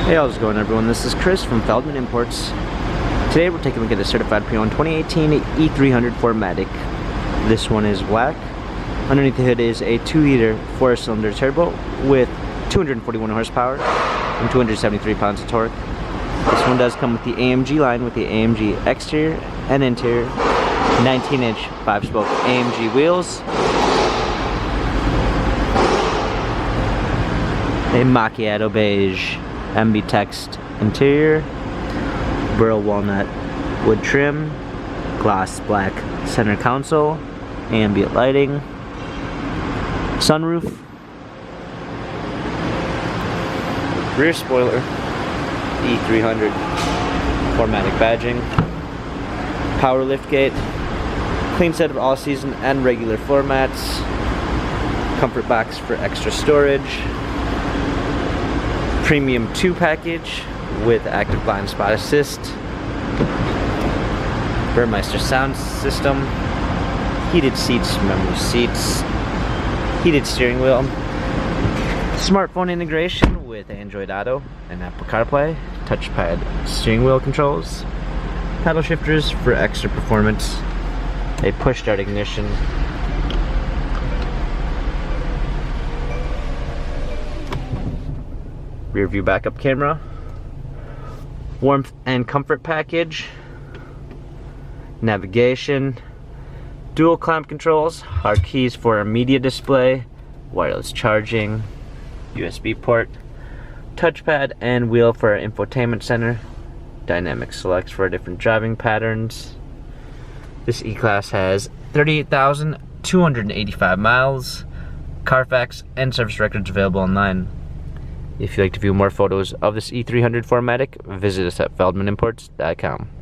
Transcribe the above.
Hey, how's it going, everyone? This is Chris from Feldmann Imports. Today we're taking a look at the certified pre-owned 2018 E300 4MATIC. This one is black. Underneath the hood is a 2-liter 4-cylinder turbo with 241 horsepower and 273 pounds of torque. This one does come with the AMG line with the AMG exterior and interior 19-inch 5-spoke AMG wheels, a macchiato beige MB text interior, burl walnut wood trim, gloss black center console, ambient lighting, sunroof, rear spoiler, E300 4MATIC badging, power liftgate, clean set of all-season and regular floor mats, comfort box for extra storage, premium 2 package with active blind spot assist, Burmeister sound system, heated seats, memory seats, heated steering wheel, smartphone integration with Android Auto and Apple CarPlay, touchpad steering wheel controls, paddle shifters for extra performance, a push start ignition, rear view backup camera, warmth and comfort package, navigation, dual climate controls, hard keys for a media display, wireless charging, USB port, touchpad and wheel for our infotainment center, dynamic selects for different driving patterns. This E-Class has 38,285 miles, Carfax and service records available online. If you'd like to view more photos of this E300 4MATIC, visit us at feldmanimports.com.